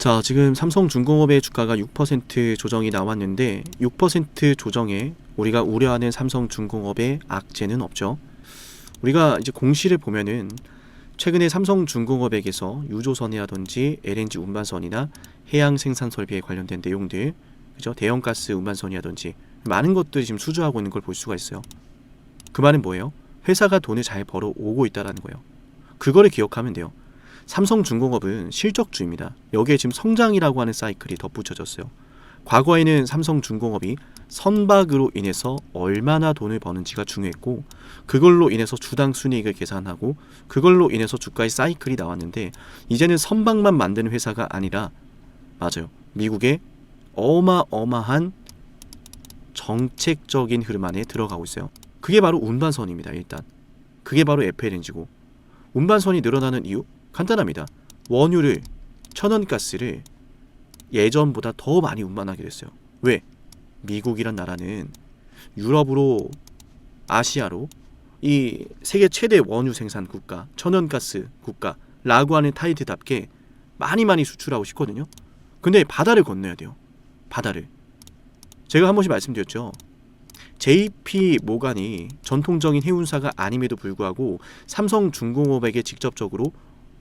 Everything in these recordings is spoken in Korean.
자, 지금 삼성중공업의 주가가 6% 조정이 나왔는데 6% 조정에 우리가 우려하는 삼성중공업의 악재는 없죠. 우리가 이제 공시를 보면은 최근에 삼성중공업에게서 유조선이라든지 LNG 운반선이나 해양 생산 설비에 관련된 내용들, 그죠? 대형가스 운반선이라든지 많은 것들이 지금 수주하고 있는 걸 볼 수가 있어요. 그 말은 뭐예요? 회사가 돈을 잘 벌어 오고 있다라는 거예요. 그거를 기억하면 돼요. 삼성중공업은 실적주입니다. 여기에 지금 성장이라고 하는 사이클이 덧붙여졌어요. 과거에는 삼성중공업이 선박으로 인해서 얼마나 돈을 버는지가 중요했고, 그걸로 인해서 주당 순이익을 계산하고 그걸로 인해서 주가의 사이클이 나왔는데, 이제는 선박만 만드는 회사가 아니라, 맞아요, 미국의 어마어마한 정책적인 흐름 안에 들어가고 있어요. 그게 바로 운반선입니다. 일단 그게 바로 FLNG고, 운반선이 늘어나는 이유 간단합니다. 원유를, 천연가스를 예전보다 더 많이 운반하게 됐어요. 왜? 미국이란 나라는 유럽으로, 아시아로 이 세계 최대 원유 생산 국가, 천연가스 국가라고 하는 타이틀답게 많이 수출하고 싶거든요. 근데 바다를 건너야 돼요. 바다를. 제가 한 번씩 말씀드렸죠. JP 모간이 전통적인 해운사가 아님에도 불구하고 삼성중공업에게 직접적으로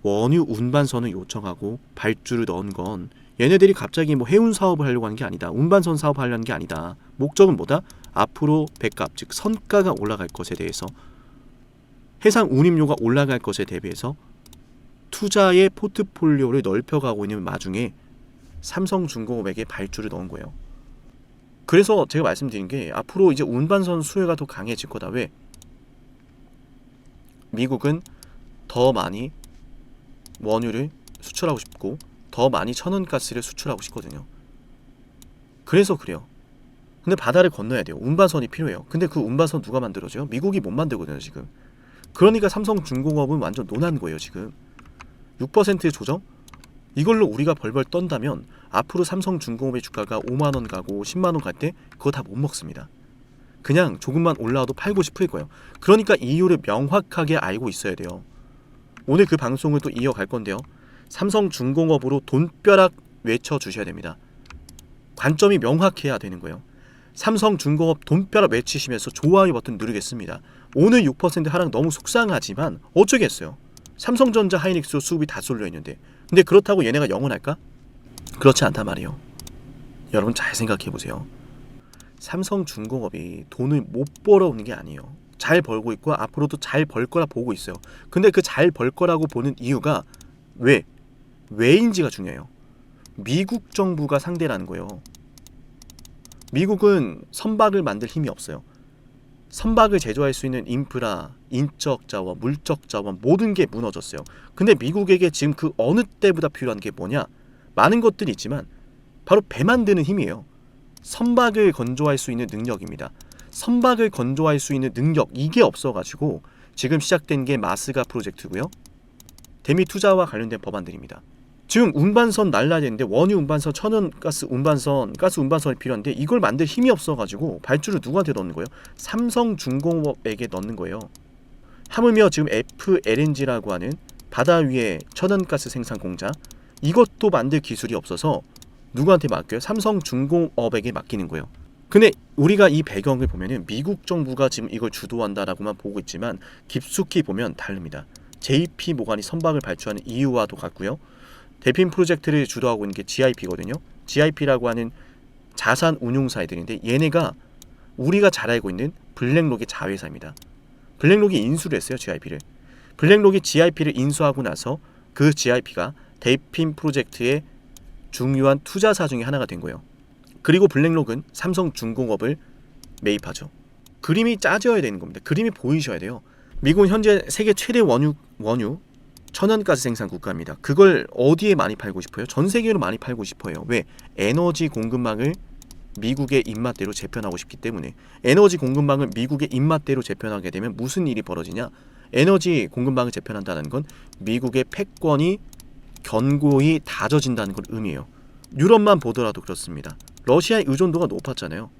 원유 운반선을 요청하고 발주를 넣은 건, 얘네들이 갑자기 뭐 해운 사업을 하려고 하는 게 아니다. 운반선 사업을 하려는 게 아니다. 목적은 뭐다? 앞으로 배값, 즉 선가가 올라갈 것에 대해서, 해상 운임료가 올라갈 것에 대비해서 투자의 포트폴리오를 넓혀가고 있는 와중에 삼성중공업에게 발주를 넣은 거예요. 그래서 제가 말씀드린 게, 앞으로 이제 운반선 수요가 더 강해질 거다. 왜? 미국은 더 많이 원유를 수출하고 싶고 더 많이 천연가스를 수출하고 싶거든요. 그래서 그래요. 근데 바다를 건너야 돼요. 운반선이 필요해요. 근데 그 운반선 누가 만들어줘요? 미국이 못 만들거든요 지금. 그러니까 삼성중공업은 완전 논한 거예요 지금. 6% 조정? 이걸로 우리가 벌벌 떤다면 앞으로 삼성중공업의 주가가 5만원 가고 10만원 갈 때 그거 다 못 먹습니다. 그냥 조금만 올라와도 팔고 싶을 거예요. 그러니까 이유를 명확하게 알고 있어야 돼요. 오늘 그 방송을 또 이어갈 건데요. 삼성중공업으로 돈벼락 외쳐주셔야 됩니다. 관점이 명확해야 되는 거예요. 삼성중공업 돈벼락 외치시면서 좋아요 버튼 누르겠습니다. 오늘 6% 하락 너무 속상하지만 어쩌겠어요. 삼성전자, 하이닉스 수급이 다 쏠려있는데. 근데 그렇다고 얘네가 영원할까? 그렇지 않단 말이에요. 여러분 잘 생각해보세요. 삼성중공업이 돈을 못 벌어오는 게 아니에요. 잘 벌고 있고 앞으로도 잘 벌 거라 보고 있어요. 근데 그 잘 벌 거라고 보는 이유가 왜인지가 중요해요. 미국 정부가 상대라는 거예요. 미국은 선박을 만들 힘이 없어요. 선박을 제조할 수 있는 인프라, 인적 자원, 물적 자원 모든 게 무너졌어요. 근데 미국에게 지금 그 어느 때보다 필요한 게 뭐냐? 많은 것들이 있지만 바로 배 만드는 힘이에요. 선박을 건조할 수 있는 능력입니다. 선박을 건조할 수 있는 능력, 이게 없어가지고 지금 시작된 게 마스가 프로젝트고요. 대미 투자와 관련된 법안들입니다. 지금 운반선 날라야 되는데, 원유 운반선, 천연가스 운반선, 가스 운반선이 필요한데 이걸 만들 힘이 없어가지고 발주를 누구한테 넣는 거예요? 삼성중공업에게 넣는 거예요. 하물며 지금 FLNG라고 하는 바다 위에 천연가스 생산 공장, 이것도 만들 기술이 없어서 누구한테 맡겨요? 삼성중공업에게 맡기는 거예요. 근데 우리가 이 배경을 보면은 미국 정부가 지금 이걸 주도한다라고만 보고 있지만 깊숙이 보면 다릅니다. JP 모간이 선박을 발주하는 이유와도 같고요. 대핀 프로젝트를 주도하고 있는 게 GIP거든요. GIP라고 하는 자산 운용사들인데, 얘네가 우리가 잘 알고 있는 블랙록의 자회사입니다. 블랙록이 인수를 했어요, GIP를. 블랙록이 GIP를 인수하고 나서 그 GIP가 대핀 프로젝트의 중요한 투자사 중에 하나가 된 거예요. 그리고 블랙록은 삼성중공업을 매입하죠. 그림이 짜져야 되는 겁니다. 그림이 보이셔야 돼요. 미국은 현재 세계 최대 원유 천연가스 생산 국가입니다. 그걸 어디에 많이 팔고 싶어요? 전 세계로 많이 팔고 싶어요. 왜? 에너지 공급망을 미국의 입맛대로 재편하고 싶기 때문에. 에너지 공급망을 미국의 입맛대로 재편하게 되면 무슨 일이 벌어지냐? 에너지 공급망을 재편한다는 건 미국의 패권이 견고히 다져진다는 걸 의미해요. 유럽만 보더라도 그렇습니다. 러시아의 의존도가 높았잖아요.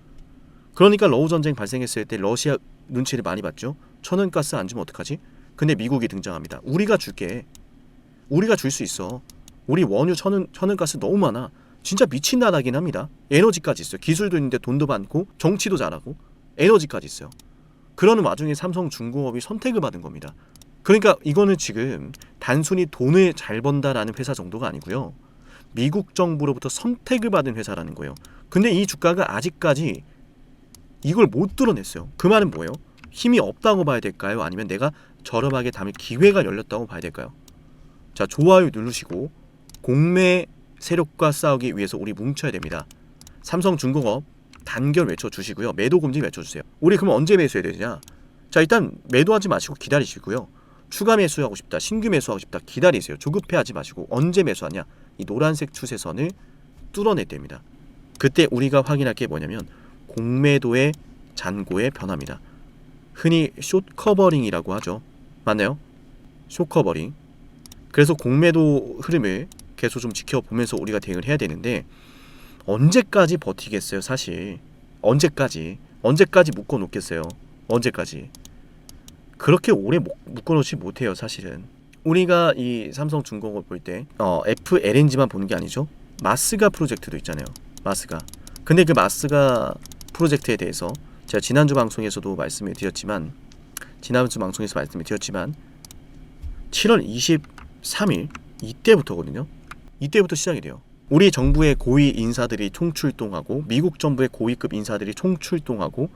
그러니까 러우 전쟁 발생했을 때 러시아 눈치를 많이 봤죠. 천연가스 안 주면 어떡하지? 근데 미국이 등장합니다. 우리가 줄게. 우리가 줄 수 있어. 우리 원유 천연가스 너무 많아. 진짜 미친 나라긴 합니다. 에너지까지 있어요. 기술도 있는데 돈도 많고 정치도 잘하고 에너지까지 있어요. 그러는 와중에 삼성중공업이 선택을 받은 겁니다. 그러니까 이거는 지금 단순히 돈을 잘 번다라는 회사 정도가 아니고요. 미국 정부로부터 선택을 받은 회사라는 거예요. 근데 이 주가가 아직까지 이걸 못 뚫어냈어요. 그 말은 뭐예요? 힘이 없다고 봐야 될까요? 아니면 내가 저렴하게 담을 기회가 열렸다고 봐야 될까요? 자, 좋아요 누르시고 공매 세력과 싸우기 위해서 우리 뭉쳐야 됩니다. 삼성중공업 단결 외쳐주시고요. 매도 금지 외쳐주세요. 우리 그럼 언제 매수해야 되냐? 자, 일단 매도하지 마시고 기다리시고요. 추가 매수하고 싶다, 신규 매수하고 싶다, 기다리세요. 조급해하지 마시고 언제 매수하냐? 이 노란색 추세선을 뚫어내야 됩니다. 그때 우리가 확인할 게 뭐냐면 공매도의 잔고의 변화입니다. 흔히 숏커버링이라고 하죠. 맞나요? 숏커버링. 그래서 공매도 흐름을 계속 좀 지켜보면서 우리가 대응을 해야 되는데 언제까지 버티겠어요? 사실 언제까지 묶어놓겠어요? 언제까지? 그렇게 오래 묶어놓지 못해요. 사실은 우리가 이 삼성중공업 볼 때 FLNG만 보는 게 아니죠. 마스가 프로젝트도 있잖아요. 마스가. 근데 그 마스가 프로젝트에 대해서 제가 지난주 방송에서도 말씀을 드렸지만 7월 23일 이때부터거든요. 이때부터 시작이 돼요. 우리 정부의 고위 인사들이 총출동하고 미국 정부의 고위급 인사들이 총출동하고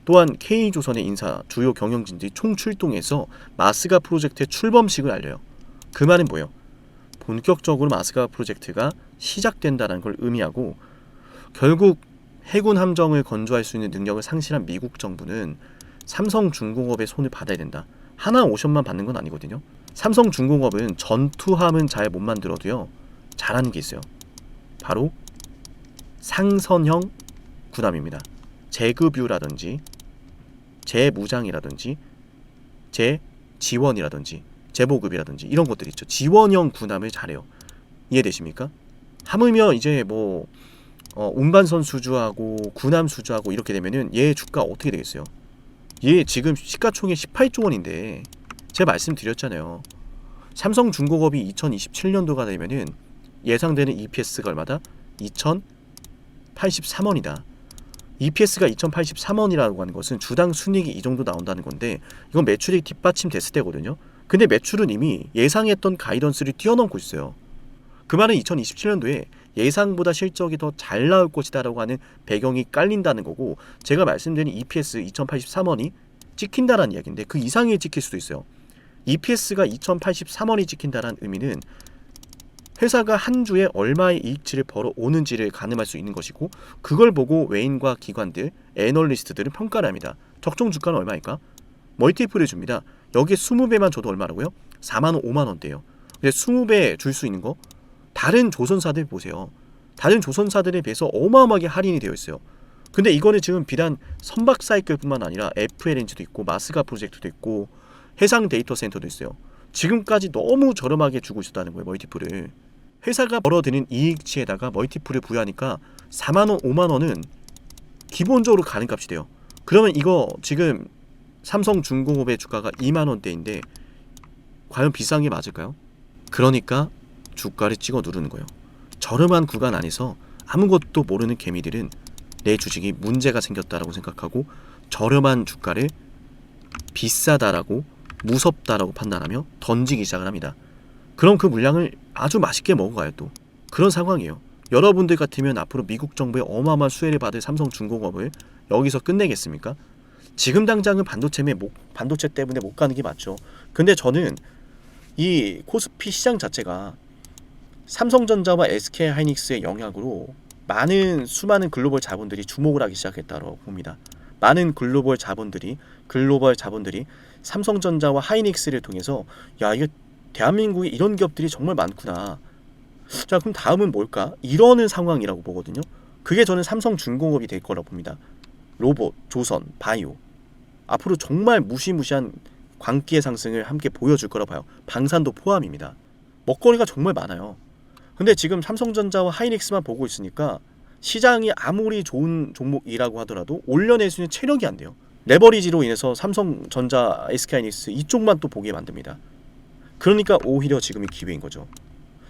또한 K조선의 인사, 주요 경영진들이 총출동해서 마스가 프로젝트의 출범식을 알려요. 그 말은 뭐예요? 본격적으로 마스가 프로젝트가 시작된다는 걸 의미하고 결국 해군 함정을 건조할 수 있는 능력을 상실한 미국 정부는 삼성중공업의 손을 받아야 된다. 하나 오션만 받는 건 아니거든요. 삼성중공업은 전투함은 잘 못 만들어도요. 잘하는 게 있어요. 바로 상선형 군함입니다. 재급유라든지 재무장이라든지 재지원이라든지 재보급이라든지 이런 것들이 있죠. 지원형 군함을 잘해요. 이해되십니까? 하물며 이제 뭐 운반선 수주하고 군함 수주하고 이렇게 되면은 얘 주가 어떻게 되겠어요? 얘 지금 시가총액 18조 원인데 제가 말씀드렸잖아요. 삼성중공업이 2027년도가 되면은 예상되는 EPS가 얼마다? 2083원이다. EPS가 2083원이라고 하는 것은 주당 순이익이 이 정도 나온다는 건데 이건 매출이 뒷받침 됐을 때거든요. 근데 매출은 이미 예상했던 가이던스를 뛰어넘고 있어요. 그 말은 2027년도에 예상보다 실적이 더 잘 나올 것이다라고 하는 배경이 깔린다는 거고 제가 말씀드린 EPS 2083원이 찍힌다라는 이야기인데 그 이상이 찍힐 수도 있어요. EPS가 2083원이 찍힌다는 의미는 회사가 한 주에 얼마의 이익치를 벌어오는지를 가늠할 수 있는 것이고 그걸 보고 외인과 기관들, 애널리스트들은 평가를 합니다. 적정 주가는 얼마일까? 멀티플을 줍니다. 여기에 20배만 줘도 얼마라고요? 4만원, 5만원대예요. 근데 20배 줄 수 있는 거 다른 조선사들 보세요. 다른 조선사들에 비해서 어마어마하게 할인이 되어 있어요. 근데 이거는 지금 비단 선박사이클뿐만 아니라 FLNG도 있고 마스가 프로젝트도 있고 해상 데이터 센터도 있어요. 지금까지 너무 저렴하게 주고 있었다는 거예요. 멀티플을. 회사가 벌어들인 이익치에다가 멀티플을 부여하니까 4만원, 5만원은 기본적으로 가는 값이 돼요. 그러면 이거 지금 삼성중공업의 주가가 2만원대인데 과연 비싼 게 맞을까요? 그러니까 주가를 찍어 누르는 거예요. 저렴한 구간 안에서 아무것도 모르는 개미들은 내 주식이 문제가 생겼다라고 생각하고 저렴한 주가를 비싸다라고 무섭다라고 판단하며 던지기 시작을 합니다. 그럼 그 물량을 아주 맛있게 먹어가요. 또 그런 상황이에요. 여러분들 같으면 앞으로 미국 정부의 어마어마한 수혜를 받을 삼성중공업을 여기서 끝내겠습니까? 지금 당장은 반도체 때문에 못 가는 게 맞죠. 근데 저는 이 코스피 시장 자체가 삼성전자와 SK하이닉스의 영향으로 수많은 글로벌 자본들이 주목을 하기 시작했다고 봅니다. 많은 글로벌 자본들이 삼성전자와 하이닉스를 통해서 야 이게 대한민국에 이런 기업들이 정말 많구나. 자 그럼 다음은 뭘까? 이러는 상황이라고 보거든요. 그게 저는 삼성중공업이 될 거라고 봅니다. 로봇, 조선, 바이오 앞으로 정말 무시무시한 광기의 상승을 함께 보여줄 거라 봐요. 방산도 포함입니다. 먹거리가 정말 많아요. 근데 지금 삼성전자와 하이닉스만 보고 있으니까 시장이 아무리 좋은 종목이라고 하더라도 올려낼 수 있는 체력이 안 돼요. 레버리지로 인해서 삼성전자, SK하이닉스 이쪽만 또 보게 만듭니다. 그러니까 오히려 지금이 기회인 거죠.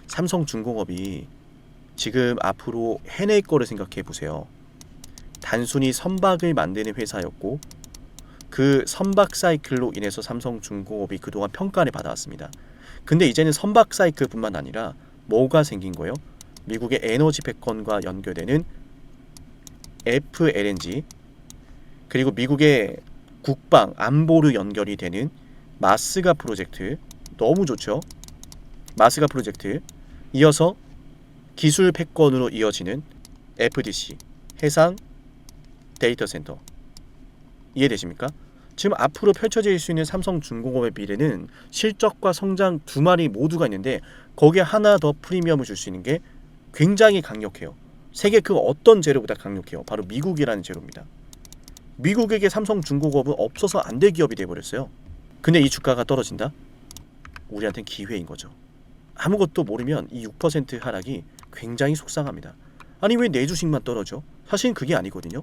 삼성중공업이 지금 앞으로 해낼 거를 생각해 보세요. 단순히 선박을 만드는 회사였고 그 선박 사이클로 인해서 삼성중공업이 그동안 평가를 받아왔습니다. 근데 이제는 선박 사이클뿐만 아니라 뭐가 생긴 거예요? 미국의 에너지 패권과 연결되는 FLNG, 그리고 미국의 국방 안보로 연결이 되는 마스가 프로젝트, 너무 좋죠. 마스가 프로젝트, 이어서 기술 패권으로 이어지는 FDC, 해상 데이터 센터. 이해되십니까? 지금 앞으로 펼쳐질 수 있는 삼성중공업의 미래는 실적과 성장 두 마리 모두가 있는데 거기에 하나 더 프리미엄을 줄 수 있는 게 굉장히 강력해요. 세계 그 어떤 재료보다 강력해요. 바로 미국이라는 재료입니다. 미국에게 삼성중공업은 없어서 안 될 기업이 돼버렸어요. 근데 이 주가가 떨어진다? 우리한테는 기회인 거죠. 아무것도 모르면 이 6% 하락이 굉장히 속상합니다. 아니 왜 내 주식만 떨어져? 사실 그게 아니거든요.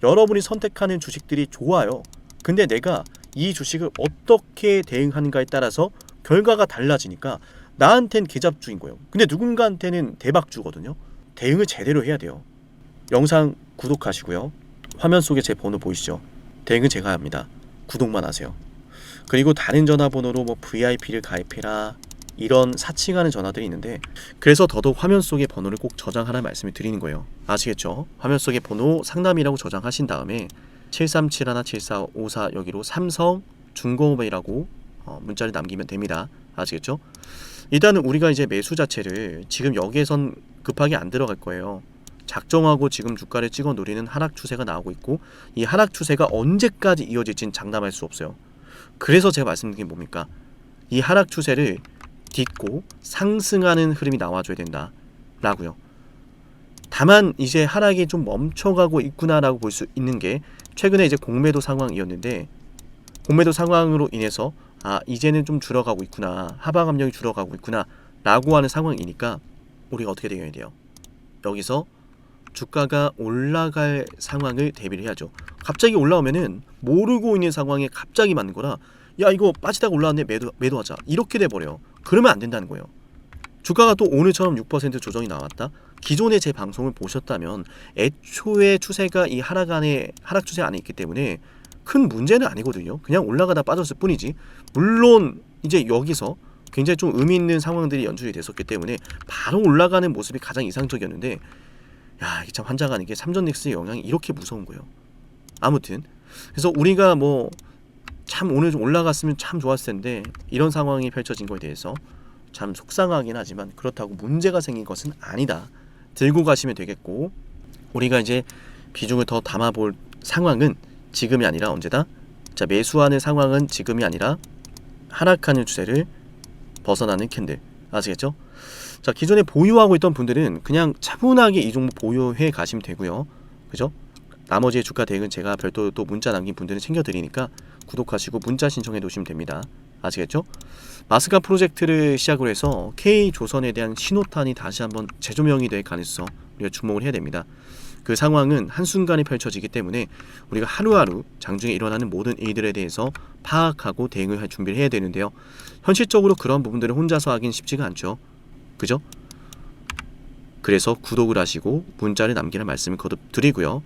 여러분이 선택하는 주식들이 좋아요. 근데 내가 이 주식을 어떻게 대응하는가에 따라서 결과가 달라지니까 나한텐 개잡주인 거예요. 근데 누군가한테는 대박주거든요. 대응을 제대로 해야 돼요. 영상 구독하시고요. 화면 속에 제 번호 보이시죠? 대응은 제가 합니다. 구독만 하세요. 그리고 다른 전화번호로 뭐 VIP를 가입해라 이런 사칭하는 전화들이 있는데, 그래서 더더욱 화면 속에 번호를 꼭 저장하라는 말씀을 드리는 거예요. 아시겠죠? 화면 속에 번호 상담이라고 저장하신 다음에 7371-7454 여기로 삼성중공업이라고 문자를 남기면 됩니다. 아시겠죠? 일단은 우리가 이제 매수 자체를 지금 여기에선 급하게 안 들어갈 거예요. 작정하고 지금 주가를 찍어 누리는 하락 추세가 나오고 있고, 이 하락 추세가 언제까지 이어질지는 장담할 수 없어요. 그래서 제가 말씀드린 게 뭡니까? 이 하락 추세를 딛고 상승하는 흐름이 나와줘야 된다 라고요. 다만 이제 하락이 좀 멈춰가고 있구나라고 볼 수 있는 게 최근에 이제 공매도 상황이었는데, 공매도 상황으로 인해서 이제는 좀 줄어가고 있구나, 하방 압력이 줄어가고 있구나 라고 하는 상황이니까 우리가 어떻게 되어야 돼요? 여기서 주가가 올라갈 상황을 대비를 해야죠. 갑자기 올라오면은 모르고 있는 상황에 갑자기 맞는 거라, 야 이거 빠지다가 올라왔네, 매도하자, 이렇게 돼버려요. 그러면 안 된다는 거예요. 주가가 또 오늘처럼 6% 조정이 나왔다? 기존에 제 방송을 보셨다면 애초에 추세가 이 하락 추세 안에 있기 때문에 큰 문제는 아니거든요. 그냥 올라가다 빠졌을 뿐이지. 물론 이제 여기서 굉장히 좀 의미 있는 상황들이 연출이 됐었기 때문에 바로 올라가는 모습이 가장 이상적이었는데, 야 이게 참 환장하는 게 삼전넥스의 영향이 이렇게 무서운 거예요. 아무튼 그래서 우리가 뭐 참 오늘 좀 올라갔으면 참 좋았을 텐데 이런 상황이 펼쳐진 거에 대해서 참 속상하긴 하지만 그렇다고 문제가 생긴 것은 아니다. 들고 가시면 되겠고, 우리가 이제 비중을 더 담아볼 상황은 지금이 아니라 언제다? 자, 매수하는 상황은 지금이 아니라 하락하는 추세를 벗어나는 캔들. 아시겠죠? 자, 기존에 보유하고 있던 분들은 그냥 차분하게 이 종목 보유해 가시면 되고요. 그죠? 나머지의 주가 대응은 제가 별도로 또 문자 남긴 분들은 챙겨드리니까 구독하시고 문자 신청해 두시면 됩니다. 아시겠죠? 마스가 프로젝트를 시작으로 해서 K조선에 대한 신호탄이 다시 한번 재조명이 될 가능성 우리가 주목을 해야 됩니다. 그 상황은 한순간에 펼쳐지기 때문에 우리가 하루하루 장중에 일어나는 모든 일들에 대해서 파악하고 대응을 할 준비를 해야 되는데요. 현실적으로 그런 부분들을 혼자서 하긴 쉽지가 않죠. 그죠? 그래서 구독을 하시고 문자를 남기는 말씀을 거듭 드리고요.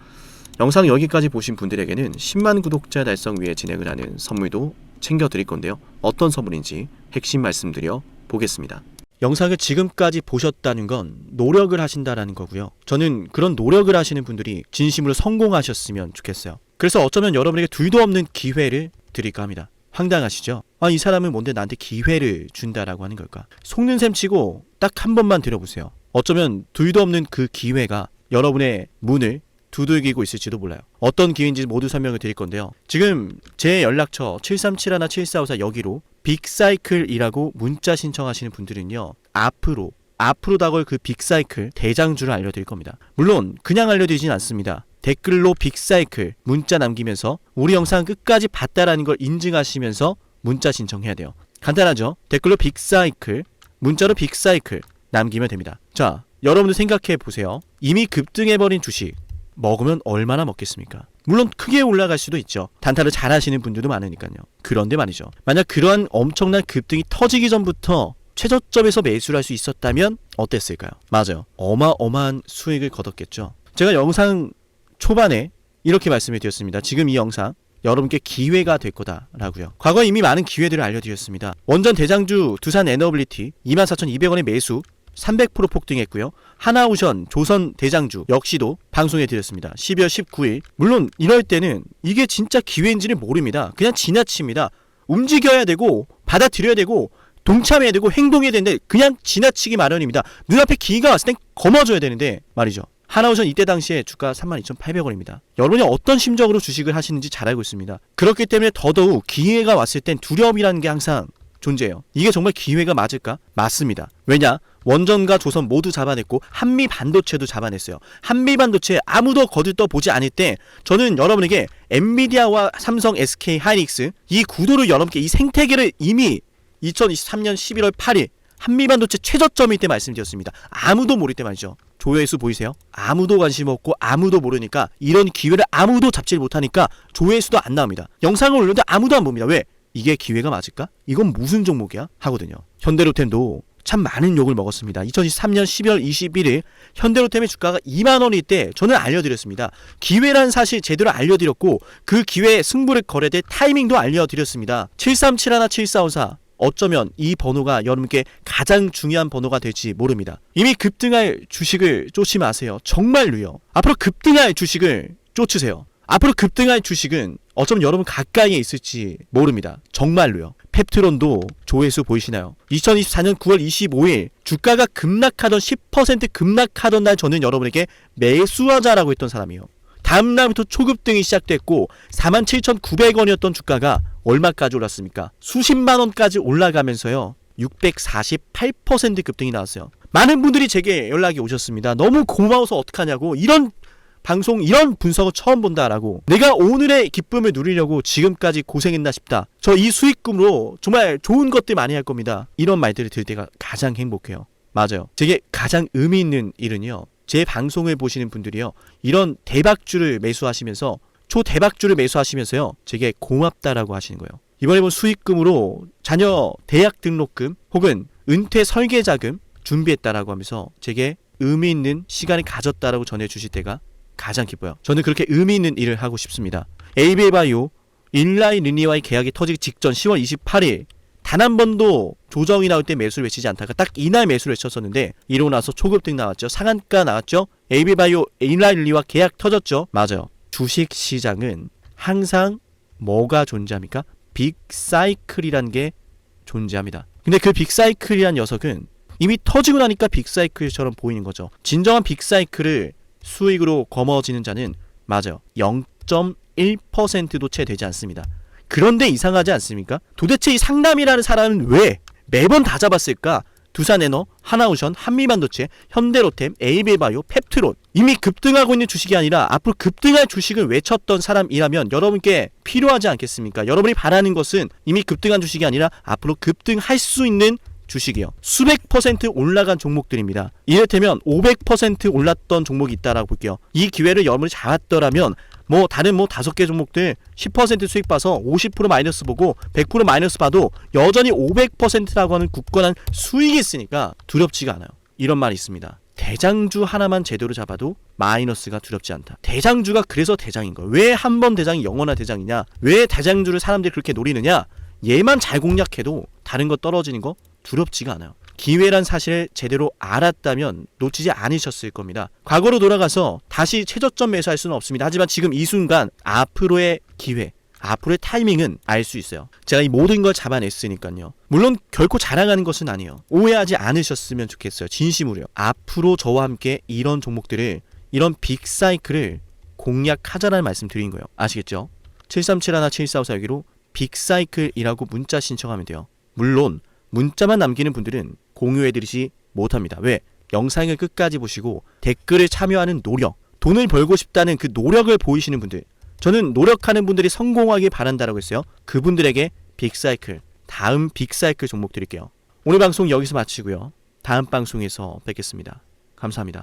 영상 여기까지 보신 분들에게는 10만 구독자 달성 위해 진행을 하는 선물도 챙겨드릴 건데요. 어떤 선물인지 핵심 말씀드려 보겠습니다. 영상을 지금까지 보셨다는 건 노력을 하신다라는 거고요. 저는 그런 노력을 하시는 분들이 진심으로 성공하셨으면 좋겠어요. 그래서 어쩌면 여러분에게 둘도 없는 기회를 드릴까 합니다. 황당하시죠? 이 사람은 뭔데 나한테 기회를 준다라고 하는 걸까? 속는 셈 치고 딱 한 번만 들어보세요. 어쩌면 둘도 없는 그 기회가 여러분의 문을 두들기고 있을지도 몰라요. 어떤 기회인지 모두 설명을 드릴 건데요. 지금 제 연락처 7371-7454 여기로 빅사이클이라고 문자 신청하시는 분들은요, 앞으로 다가올 그 빅사이클 대장주를 알려드릴 겁니다. 물론 그냥 알려드리진 않습니다. 댓글로 빅사이클 문자 남기면서 우리 영상 끝까지 봤다라는 걸 인증하시면서 문자 신청해야 돼요. 간단하죠? 댓글로 빅사이클, 문자로 빅사이클 남기면 됩니다. 자, 여러분들 생각해 보세요. 이미 급등해버린 주식 먹으면 얼마나 먹겠습니까? 물론 크게 올라갈 수도 있죠. 단타를 잘 하시는 분들도 많으니까요. 그런데 말이죠, 만약 그러한 엄청난 급등이 터지기 전부터 최저점에서 매수를 할 수 있었다면 어땠을까요? 맞아요. 어마어마한 수익을 거뒀겠죠. 제가 영상 초반에 이렇게 말씀을 드렸습니다. 지금 이 영상 여러분께 기회가 될 거다라고요. 과거에 이미 많은 기회들을 알려드렸습니다. 원전 대장주 두산 에너빌리티 24,200원에 매수 300% 폭등했고요. 하나오션 조선 대장주 역시도 방송해 드렸습니다. 12월 19일. 물론 이럴 때는 이게 진짜 기회인지를 모릅니다. 그냥 지나칩니다. 움직여야 되고 받아들여야 되고 동참해야 되고 행동해야 되는데 그냥 지나치기 마련입니다. 눈앞에 기회가 왔을 땐 거머줘야 되는데 말이죠. 하나오션 이때 당시에 주가 32,800원입니다. 여러분이 어떤 심정으로 주식을 하시는지 잘 알고 있습니다. 그렇기 때문에 더더욱 기회가 왔을 땐 두려움이라는 게 항상 존재해요. 이게 정말 기회가 맞을까? 맞습니다. 왜냐? 원전과 조선 모두 잡아냈고 한미 반도체도 잡아냈어요. 한미 반도체 아무도 거들떠 보지 않을 때 저는 여러분에게 엔비디아와 삼성, SK 하이닉스 이 구도를 여러분께 이 생태계를 이미 2023년 11월 8일 한미 반도체 최저점일 때 말씀드렸습니다. 아무도 모를 때 말이죠. 조회수 보이세요? 아무도 관심 없고 아무도 모르니까 이런 기회를 아무도 잡지 못하니까 조회수도 안 나옵니다. 영상을 올렸는데 아무도 안 봅니다. 왜? 이게 기회가 맞을까? 이건 무슨 종목이야? 하거든요. 현대로템도 참 많은 욕을 먹었습니다. 2023년 12월 21일 현대로템의 주가가 2만원일 때 저는 알려드렸습니다. 기회란 사실 제대로 알려드렸고 그 기회에 승부를 걸어야 될 타이밍도 알려드렸습니다. 7371, 7454 어쩌면 이 번호가 여러분께 가장 중요한 번호가 될지 모릅니다. 이미 급등할 주식을 쫓지 마세요. 정말로요. 앞으로 급등할 주식을 쫓으세요. 앞으로 급등할 주식은 어쩌면 여러분 가까이에 있을지 모릅니다. 정말로요. 펩트론도 조회수 보이시나요? 2024년 9월 25일 주가가 급락하던 10% 급락하던 날 저는 여러분에게 매수하자라고 했던 사람이에요. 다음 날부터 초급등이 시작됐고 47,900원이었던 주가가 얼마까지 올랐습니까? 수십만 원까지 올라가면서요. 648% 급등이 나왔어요. 많은 분들이 제게 연락이 오셨습니다. 너무 고마워서 어떡하냐고. 이런 방송, 이런 분석을 처음 본다라고. 내가 오늘의 기쁨을 누리려고 지금까지 고생했나 싶다. 저 이 수익금으로 정말 좋은 것들 많이 할 겁니다. 이런 말들을 들을 때가 가장 행복해요. 맞아요. 제게 가장 의미 있는 일은요. 제 방송을 보시는 분들이요. 이런 대박주를 매수하시면서 초대박주를 매수하시면서요. 제게 고맙다라고 하시는 거예요. 이번에 본 수익금으로 자녀 대학 등록금 혹은 은퇴 설계자금 준비했다라고 하면서 제게 의미 있는 시간을 가졌다라고 전해주실 때가 가장 기뻐요. 저는 그렇게 의미 있는 일을 하고 싶습니다. 에이비바이오 일라이 리니와의 계약이 터지기 직전 10월 28일 단 한 번도 조정이 나올 때 매수를 외치지 않다가 딱 이날 매수를 외쳤었는데 이러고 나서 초급등 나왔죠. 상한가 나왔죠. 에이비바이오 일라이 리니와 계약 터졌죠. 맞아요. 주식시장은 항상 뭐가 존재합니까? 빅사이클이란 게 존재합니다. 근데 그 빅사이클이란 녀석은 이미 터지고 나니까 빅사이클처럼 보이는 거죠. 진정한 빅사이클을 수익으로 거머쥐는 자는 맞아요. 0.1%도 채 되지 않습니다. 그런데 이상하지 않습니까? 도대체 이 상남이라는 사람은 왜 매번 다 잡았을까? 두산에너, 하나오션, 한미반도체, 현대로템, 에이비바이오, 펩트론 이미 급등하고 있는 주식이 아니라 앞으로 급등할 주식을 외쳤던 사람이라면 여러분께 필요하지 않겠습니까? 여러분이 바라는 것은 이미 급등한 주식이 아니라 앞으로 급등할 수 있는 주식이요. 수백 퍼센트 올라간 종목들입니다. 이를테면 500% 올랐던 종목이 있다라고 볼게요. 이 기회를 여러분이 잡았더라면 다른 5개 종목들 10% 수익 봐서 50% 마이너스 보고 100% 마이너스 봐도 여전히 500%라고 하는 굳건한 수익이 있으니까 두렵지가 않아요. 이런 말이 있습니다. 대장주 하나만 제대로 잡아도 마이너스가 두렵지 않다. 대장주가 그래서 대장인 거예요. 왜 한 번 대장이 영원한 대장이냐? 왜 대장주를 사람들이 그렇게 노리느냐? 얘만 잘 공략해도 다른 거 떨어지는 거 두렵지가 않아요. 기회란 사실을 제대로 알았다면 놓치지 않으셨을 겁니다. 과거로 돌아가서 다시 최저점 매수할 수는 없습니다. 하지만 지금 이 순간 앞으로의 기회, 앞으로의 타이밍은 알 수 있어요. 제가 이 모든 걸 잡아냈으니까요. 물론 결코 자랑하는 것은 아니에요. 오해하지 않으셨으면 좋겠어요. 진심으로요. 앞으로 저와 함께 이런 종목들을, 이런 빅사이클을 공략하자라는 말씀 드린 거예요. 아시겠죠? 73717454 여기로 빅사이클이라고 문자 신청하면 돼요. 물론 문자만 남기는 분들은 공유해드리지 못합니다. 왜? 영상을 끝까지 보시고 댓글을 참여하는 노력, 돈을 벌고 싶다는 그 노력을 보이시는 분들, 저는 노력하는 분들이 성공하길 바란다라고 했어요. 그분들에게 빅사이클, 다음 빅사이클 종목 드릴게요. 오늘 방송 여기서 마치고요. 다음 방송에서 뵙겠습니다. 감사합니다.